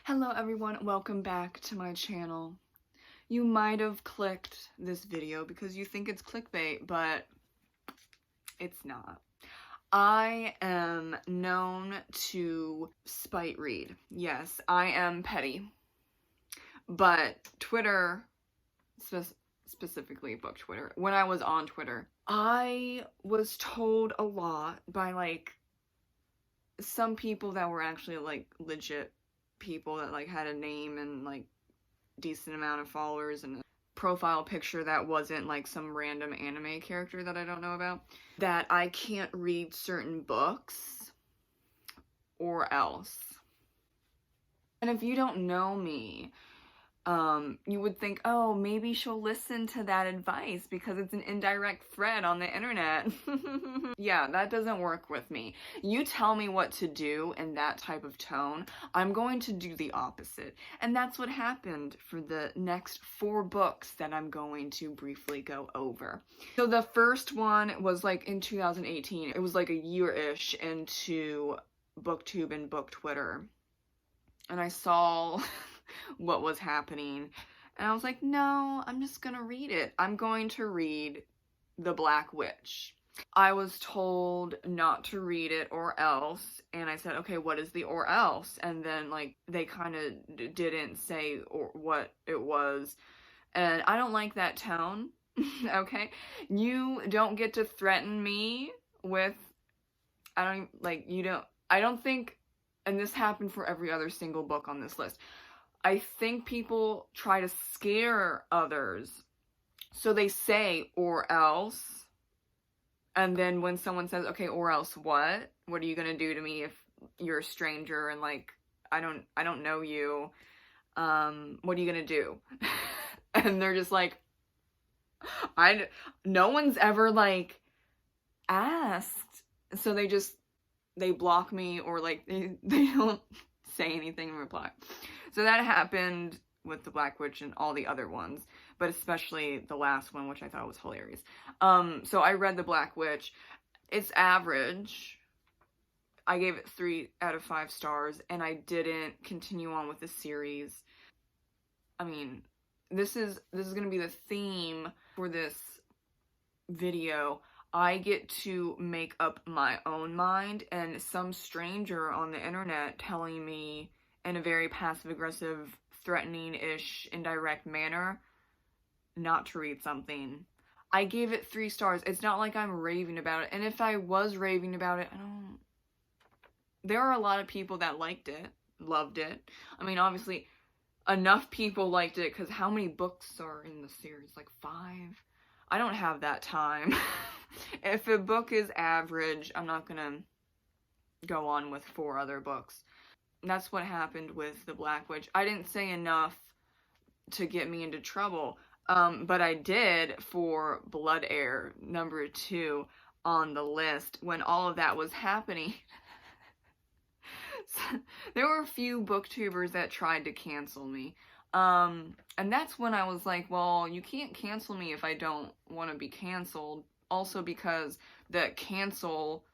Hello everyone, welcome back to my channel. You might have clicked this video because you think it's clickbait, but it's not. I am known to spite read. Yes, I am petty. But Twitter, specifically book Twitter, when I was on Twitter, I was told a lot by some people that were actually legit people that had a name and decent amount of followers and a profile picture that wasn't some random anime character that I don't know about, that I can't read certain books or else. And if you don't know me, you would think, oh, maybe she'll listen to that advice because it's an indirect threat on the internet. Yeah, that doesn't work with me. You tell me what to do in that type of tone, I'm going to do the opposite. And that's what happened for the next 4 books that I'm going to briefly go over. So the first one was in 2018. It was a year-ish into booktube and book Twitter. And I saw what was happening, and I was like, no, I'm just gonna read it. I'm going to read The Black Witch. I was told not to read it or else, and I said, okay, what is the or else? And then they kind of didn't say or what it was, and I don't like that tone. Okay, you don't get to threaten me with, I don't think, and this happened for every other single book on this list, I think people try to scare others. So they say, or else. And then when someone says, okay, or else what? What are you going to do to me if you're a stranger and I don't know you? What are you going to do? And they're just no one's ever asked. So they block me or they don't say anything in reply. So that happened with The Black Witch and all the other ones, but especially the last one, which I thought was hilarious. So I read The Black Witch. It's average. I gave it 3 out of 5 stars, and I didn't continue on with the series. I mean, this is gonna be the theme for this video. I get to make up my own mind, and some stranger on the internet telling me in a very passive-aggressive, threatening-ish, indirect manner not to read something. I gave it 3 stars. It's not like I'm raving about it. And if I was raving about it, there are a lot of people that liked it, loved it. I mean, obviously, enough people liked it, because how many books are in the series? 5? I don't have that time. If a book is average, I'm not gonna go on with 4 other books. That's what happened with The Black Witch. I didn't say enough to get me into trouble, but I did for Blood Heir, number 2 on the list, when all of that was happening. So, there were a few booktubers that tried to cancel me. And that's when I was like, well, you can't cancel me if I don't want to be canceled. Also because the cancel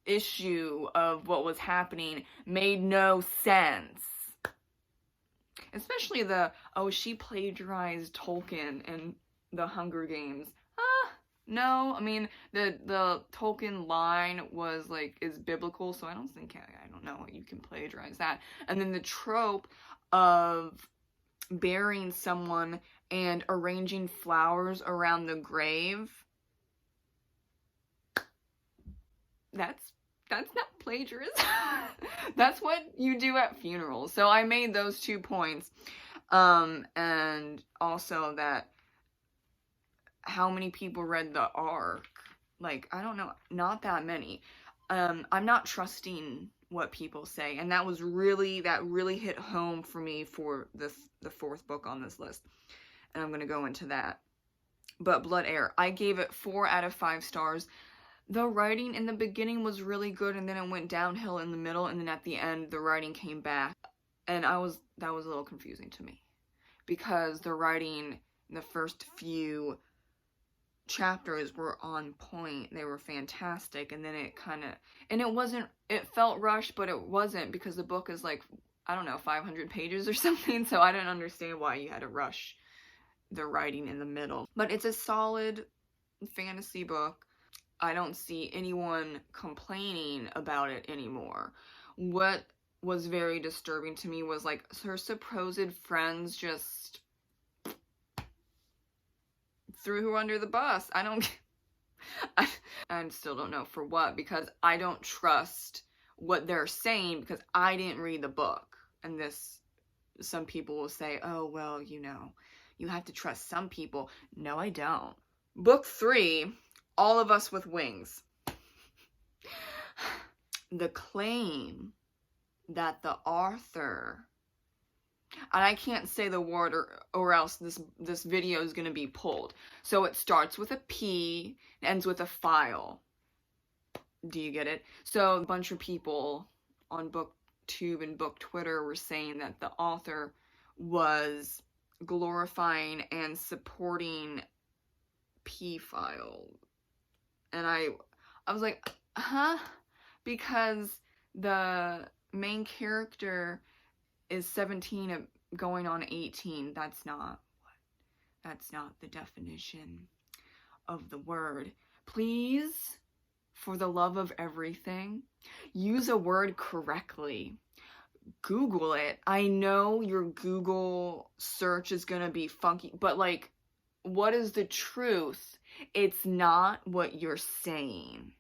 issue of what was happening made no sense. Especially she plagiarized Tolkien in the Hunger Games. No, I mean, the Tolkien line was is biblical, so I don't know, you can plagiarize that. And then the trope of burying someone and arranging flowers around the grave, that's not plagiarism. That's what you do at funerals. So I made those 2 points. And also that how many people read the Ark? I don't know, not that many. I'm not trusting what people say, and that really hit home for me for the 4th book on this list. And I'm gonna go into that. But Blood Heir, I gave it 4 out of 5 stars. The writing in the beginning was really good, and then it went downhill in the middle, and then at the end, the writing came back. And that was a little confusing to me. Because the writing in the first few chapters were on point. They were fantastic. And then it felt rushed, but it wasn't, because the book is like, I don't know, 500 pages or something. So I didn't understand why you had to rush the writing in the middle. But it's a solid fantasy book. I don't see anyone complaining about it anymore. What was very disturbing to me was like her supposed friends just threw her under the bus. I still don't know for what, because I don't trust what they're saying because I didn't read the book. And some people will say, oh, well, you know, you have to trust some people. No, I don't. Book 3, All of Us with Wings. The claim that the author, and I can't say the word or else this video is going to be pulled. So it starts with a P and ends with a file. Do you get it? So a bunch of people on booktube and book Twitter were saying that the author was glorifying and supporting P-file. And I was like, huh? Because the main character is 17 going on 18. That's not the definition of the word. Please, for the love of everything, use a word correctly. Google it. I know your Google search is gonna be funky, but like, what is the truth? It's not what you're saying.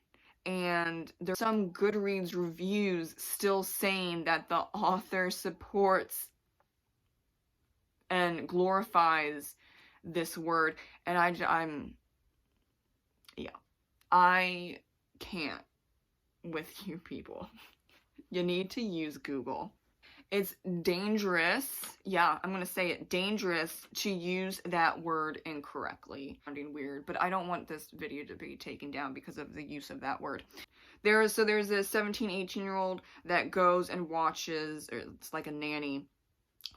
And there's some Goodreads reviews still saying that the author supports and glorifies this word. And I can't with you people. You need to use Google. It's dangerous, yeah, I'm gonna say it, dangerous to use that word incorrectly. Sounding weird, but I don't want this video to be taken down because of the use of that word. There's a 17, 18-year-old that goes and watches, or it's like a nanny,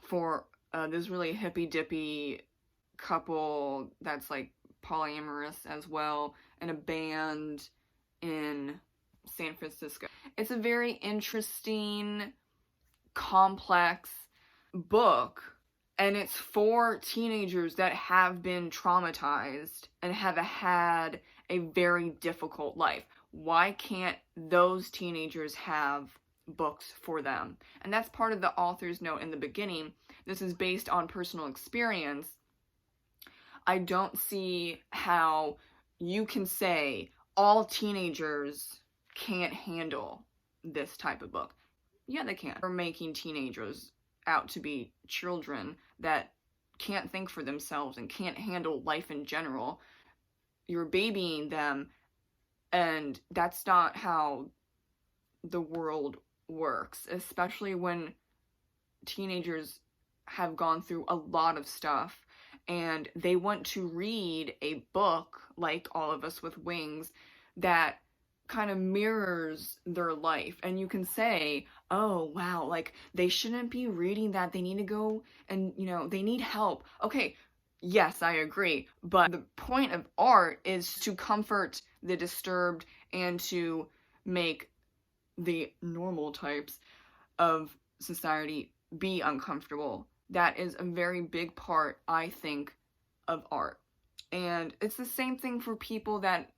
for this really hippy-dippy couple that's like polyamorous as well, and a band in San Francisco. It's a very interesting, complex book, and it's for teenagers that have been traumatized and have had a very difficult life. Why can't those teenagers have books for them? And that's part of the author's note in the beginning. This is based on personal experience. I don't see how you can say all teenagers can't handle this type of book. Yeah, they can. We're making teenagers out to be children that can't think for themselves and can't handle life in general. You're babying them, and that's not how the world works, especially when teenagers have gone through a lot of stuff and they want to read a book like All of Us with Wings that kind of mirrors their life. And you can say, oh wow, like they shouldn't be reading that, they need to go and, you know, they need help. Okay, yes, I agree, but the point of art is to comfort the disturbed and to make the normal types of society be uncomfortable. That is a very big part, I think, of art. And it's the same thing for people that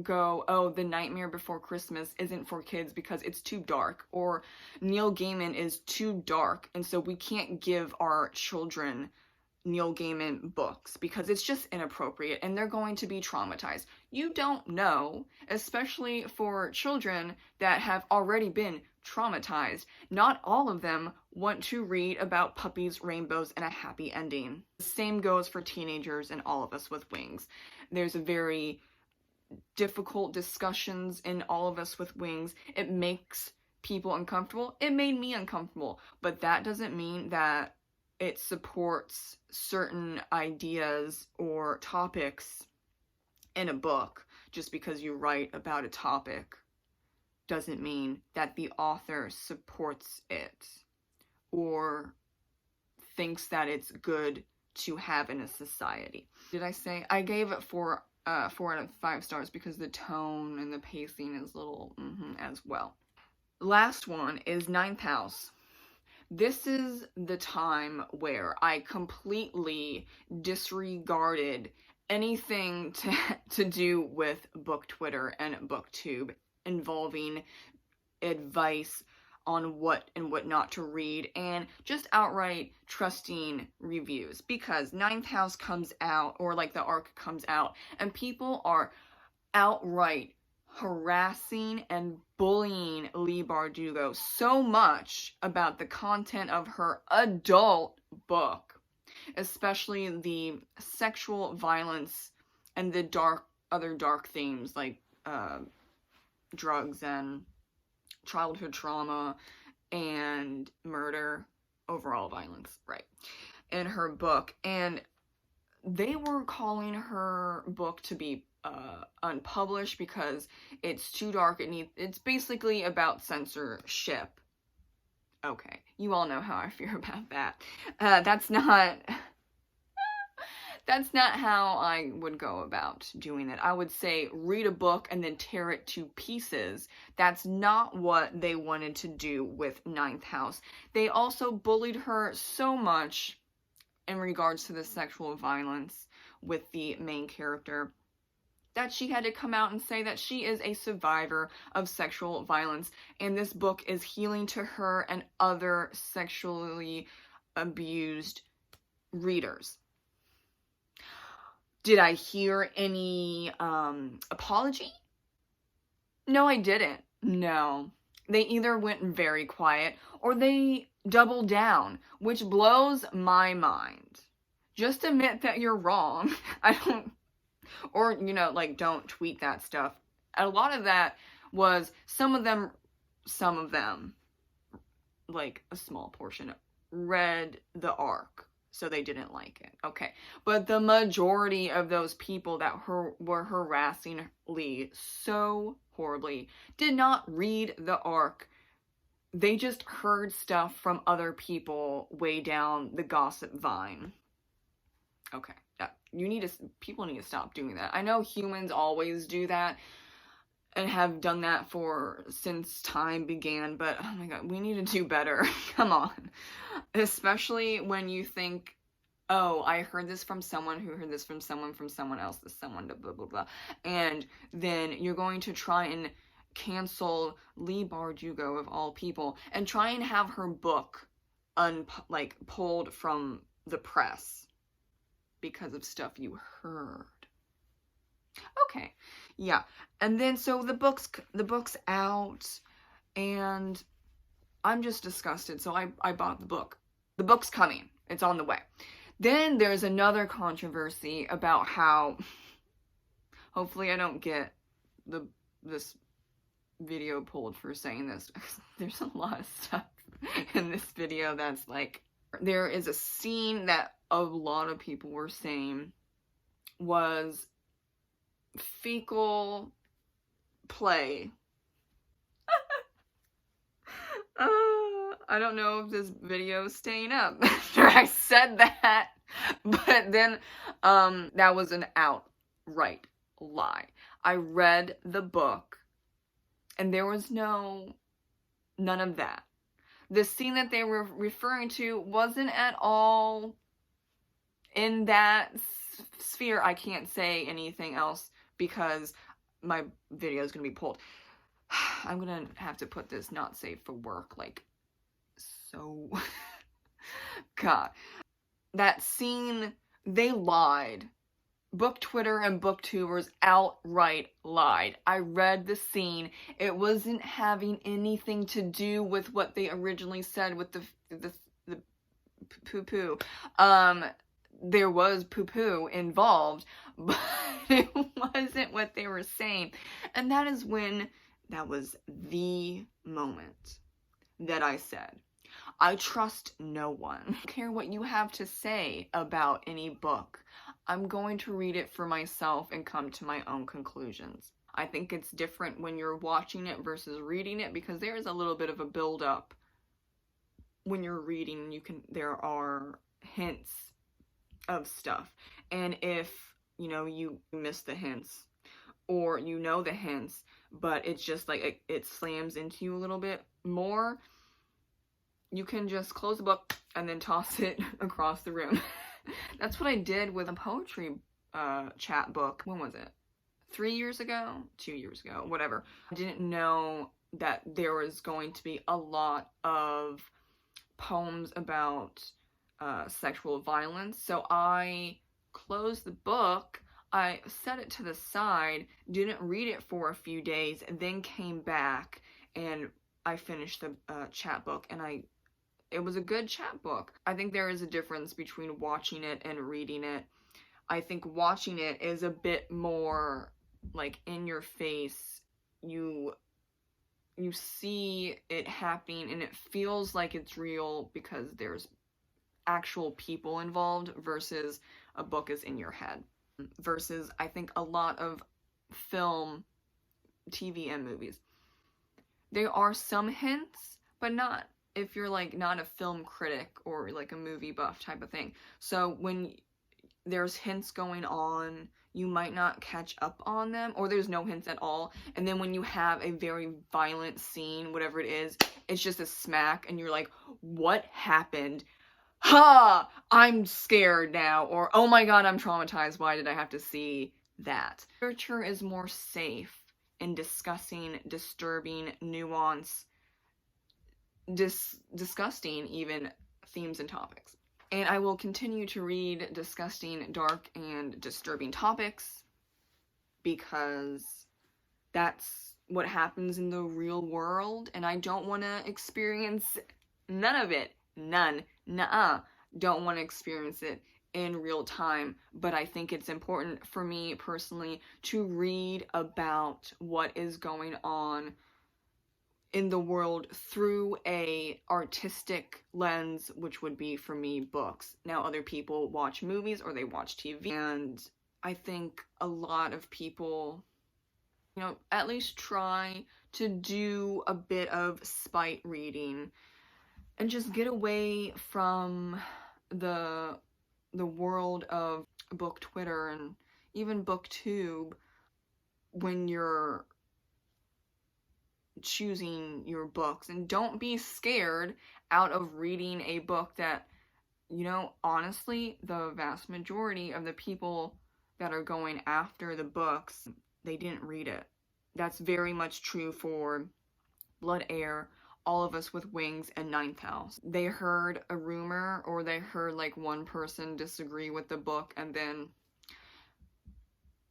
go, oh, The Nightmare Before Christmas isn't for kids because it's too dark, or Neil Gaiman is too dark, and so we can't give our children Neil Gaiman books because it's just inappropriate and they're going to be traumatized. You don't know, especially for children that have already been traumatized. Not all of them want to read about puppies, rainbows, and a happy ending. The same goes for teenagers and All of Us with Wings. There's a very difficult discussions in All of Us with Wings. It makes people uncomfortable. It made me uncomfortable, but that doesn't mean that it supports certain ideas or topics in a book. Just because you write about a topic doesn't mean that the author supports it or thinks that it's good to have in a society. Did I say I gave it 4 4 out of 5 stars because the tone and the pacing is a little as well. Last one is Ninth House. This is the time where I completely disregarded anything to do with book Twitter and booktube involving advice on what and what not to read, and just outright trusting reviews, because Ninth House comes out, or like the arc comes out, and people are outright harassing and bullying Leigh Bardugo so much about the content of her adult book, especially the sexual violence and the other dark themes like drugs and childhood trauma and murder, overall violence, right, in her book. And they were calling her book to be unpublished because it's too dark. It's basically about censorship. Okay, you all know how I feel about that. That's not how I would go about doing it. I would say read a book and then tear it to pieces. That's not what they wanted to do with Ninth House. They also bullied her so much in regards to the sexual violence with the main character that she had to come out and say that she is a survivor of sexual violence, and this book is healing to her and other sexually abused readers. Did I hear any apology? No, I didn't. No. They either went very quiet or they doubled down, which blows my mind. Just admit that you're wrong. Or, like, don't tweet that stuff. A lot of that was some of them, like a small portion, read the arc. So they didn't like it. Okay. But the majority of those people that were harassing Leigh so horribly did not read the arc. They just heard stuff from other people way down the gossip vine. Okay. People need to stop doing that. I know humans always do that and have done that since time began, but oh my god, we need to do better. Come on. Especially when you think, oh, I heard this from someone who heard this from someone else, this someone, blah, blah, blah. And then you're going to try and cancel Leigh Bardugo, of all people, and try and have her book pulled from the press because of stuff you heard. Okay, yeah. And then so the book's out, and I'm just disgusted. So I bought the book. The book's coming. It's on the way. Then there's another controversy about how, hopefully I don't get this video pulled for saying this. There's a lot of stuff in this video that's like, there is a scene that a lot of people were saying was fecal play. I don't know if this video is staying up after I said that, but then that was an outright lie. I read the book and there was none of that. The scene that they were referring to wasn't at all in that sphere. I can't say anything else because my video is going to be pulled. I'm going to have to put this not safe for work, so. God. That scene, they lied. Book Twitter and booktubers outright lied. I read the scene. It wasn't having anything to do with what they originally said with the poo-poo. There was poo-poo involved, but it wasn't what they were saying. And that was the moment that I said, I trust no one. I don't care what you have to say about any book. I'm going to read it for myself and come to my own conclusions. I think it's different when you're watching it versus reading it, because there is a little bit of a build-up when you're reading. There are hints of stuff. And if you know, you miss the hints, or you know the hints, but it's just like it slams into you a little bit more, you can just close the book and then toss it across the room. That's what I did with a poetry chat book. When was it? 3 years ago? 2 years ago? Whatever. I didn't know that there was going to be a lot of poems about sexual violence, so I closed the book, I set it to the side, didn't read it for a few days, and then came back and I finished the chat book, and it was a good chat book. I think there is a difference between watching it and reading it. I think watching it is a bit more like in your face. You see it happening and it feels like it's real because there's actual people involved, versus a book is in your head. Versus, I think a lot of film, TV, and movies, there are some hints, but not if you're like not a film critic or like a movie buff type of thing. So when there's hints going on, you might not catch up on them, or there's no hints at all, and then when you have a very violent scene, whatever it is, it's just a smack and you're like, what happened? Ha! I'm scared now, or oh my god, I'm traumatized, why did I have to see that? Literature is more safe in discussing disturbing, nuanced, disgusting even themes and topics. And I will continue to read disgusting, dark, and disturbing topics because that's what happens in the real world, and I don't want to experience none of it. None. Nuh-uh. Don't want to experience it in real time, but I think it's important for me personally to read about what is going on in the world through a artistic lens, which would be, for me, books. Now, other people watch movies or they watch TV, and I think a lot of people, you know, at least try to do a bit of spite reading and just get away from the world of book Twitter and even booktube when you're choosing your books. And don't be scared out of reading a book that, you know, honestly, the vast majority of the people that are going after the books, they didn't read it. That's very much true for Blood Air, All of Us with Wings, and Ninth House. They heard a rumor, or they heard like one person disagree with the book, and then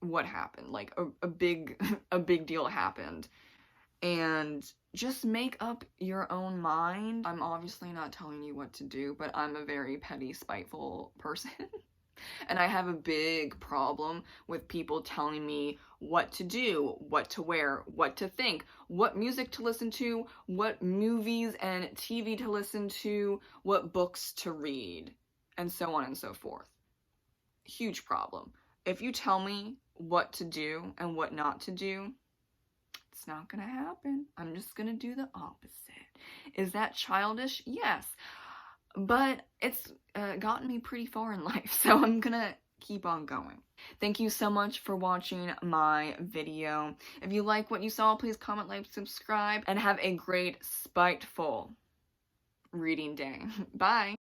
what happened? Like a big deal happened. And just make up your own mind. I'm obviously not telling you what to do, but I'm a very petty, spiteful person. And I have a big problem with people telling me what to do, what to wear, what to think, what music to listen to, what movies and TV to listen to, what books to read, and so on and so forth. Huge problem. If you tell me what to do and what not to do, it's not gonna happen. I'm just gonna do the opposite. Is that childish? Yes. But it's gotten me pretty far in life, so I'm gonna keep on going. Thank you so much for watching my video. If you like what you saw, please comment, like, subscribe, and have a great, spiteful reading day. Bye!